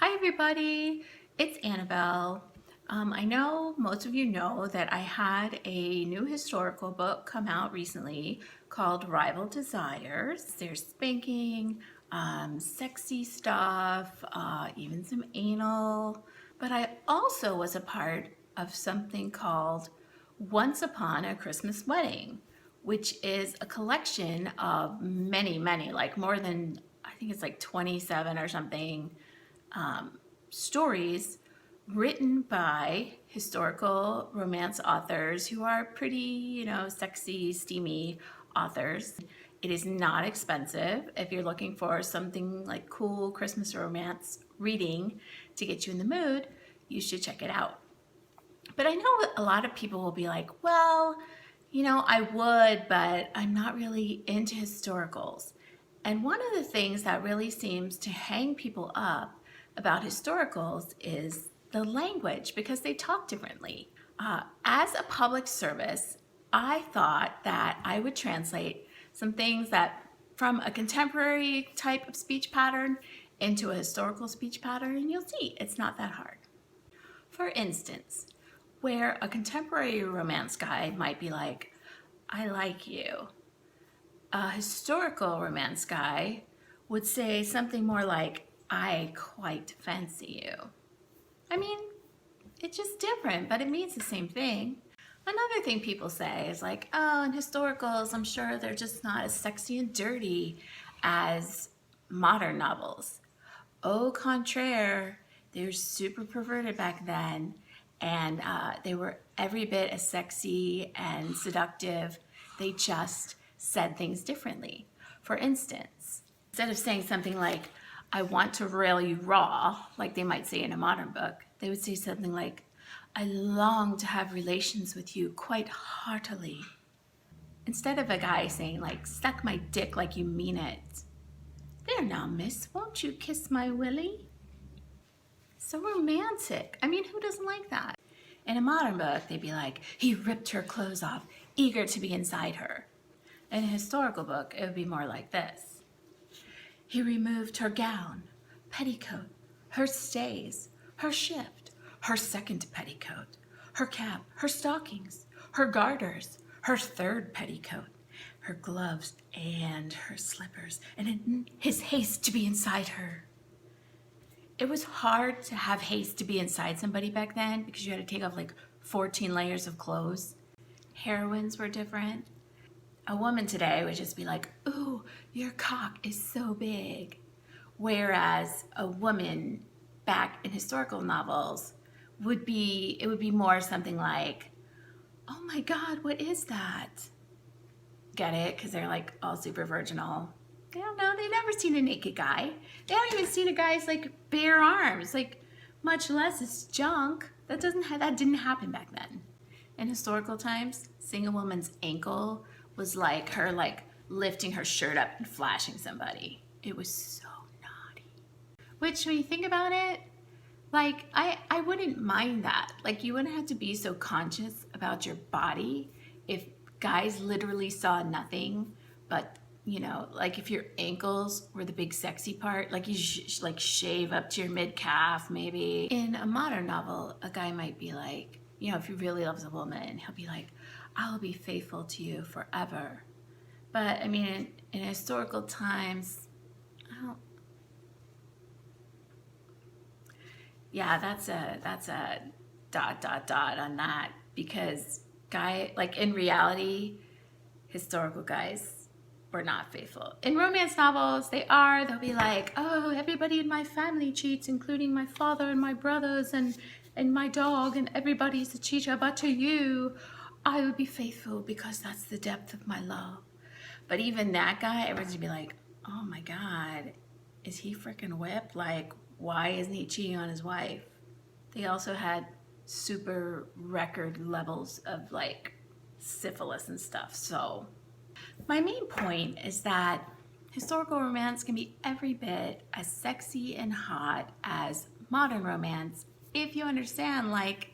Hi everybody, it's Annabelle. I know most of you know that I had a new historical book come out recently called Rival Desires. There's spanking, sexy stuff, even some anal, but I also was a part of something called Once Upon a Christmas Wedding, which is a collection of many, like more than, I think it's like 27 or something stories written by historical romance authors who are pretty, sexy, steamy authors. It is not expensive. If you're looking for something like cool Christmas romance reading to get you in the mood, you should check it out. But I know a lot of people will be like, well, I would, but I'm not really into historicals. And one of the things that really seems to hang people up about historicals is the language because they talk differently. As a public service, I thought that I would translate some things that from a contemporary type of speech pattern into a historical speech pattern, and you'll see it's not that hard. For instance, where a contemporary romance guy might be like, I like you, a historical romance guy would say something more like, I quite fancy you. I mean, it's just different, but it means the same thing. Another thing people say is like, oh, in historicals, I'm sure they're just not as sexy and dirty as modern novels. Au contraire, they were super perverted back then, and they were every bit as sexy and seductive. They just said things differently. For instance, instead of saying something like, I want to rail you raw, like they might say in a modern book, they would say something like, I long to have relations with you quite heartily. Instead of a guy saying like, suck my dick like you mean it. There now, miss, won't you kiss my willy? So romantic. I mean, who doesn't like that? In a modern book, they'd be like, he ripped her clothes off, eager to be inside her. In a historical book, it would be more like this. He removed her gown, petticoat, her stays, her shift, her second petticoat, her cap, her stockings, her garters, her third petticoat, her gloves, and her slippers, and in his haste to be inside her. It was hard to have haste to be inside somebody back then because you had to take off like 14 layers of clothes. Heroines were different. A woman today would just be like, ooh, your cock is so big. Whereas a woman back in historical novels it would be more something like, oh my God, what is that? Get it? Because they're like all super virginal. They don't know. They've never seen a naked guy. They haven't even seen a guy's like bare arms, like much less his junk. That didn't happen back then. In historical times, seeing a woman's ankle was like her like lifting her shirt up and flashing somebody. It was so naughty. Which when you think about it, like I wouldn't mind that. Like you wouldn't have to be so conscious about your body if guys literally saw nothing but like if your ankles were the big sexy part, like you like shave up to your mid calf maybe. In a modern novel, a guy might be like, if he really loves a woman, he'll be like, I'll be faithful to you forever. But I mean, in historical times, I don't, yeah, that's a dot on that because like in reality, historical guys were not faithful. In romance novels, they'll be like, oh, everybody in my family cheats, including my father and my brothers and my dog, and everybody's a cheater, but to you, I will be faithful because that's the depth of my love. But even that guy, everyone's gonna be like, oh my God, is he freaking whipped? Like, why isn't he cheating on his wife? They also had super record levels of like syphilis and stuff. So my main point is that historical romance can be every bit as sexy and hot as modern romance if you understand like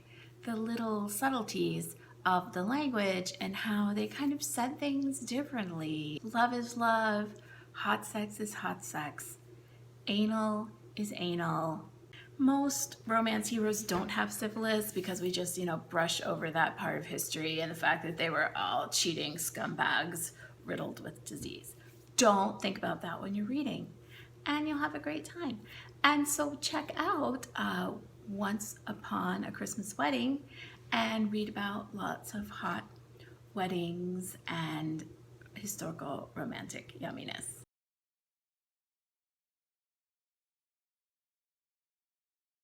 the little subtleties of the language and how they kind of said things differently. Love is love, hot sex is hot sex, anal is anal. Most romance heroes don't have syphilis because we just, brush over that part of history and the fact that they were all cheating scumbags riddled with disease. Don't think about that when you're reading, and you'll have a great time. And so check out Once Upon a Christmas Wedding and read about lots of hot weddings and historical romantic yumminess.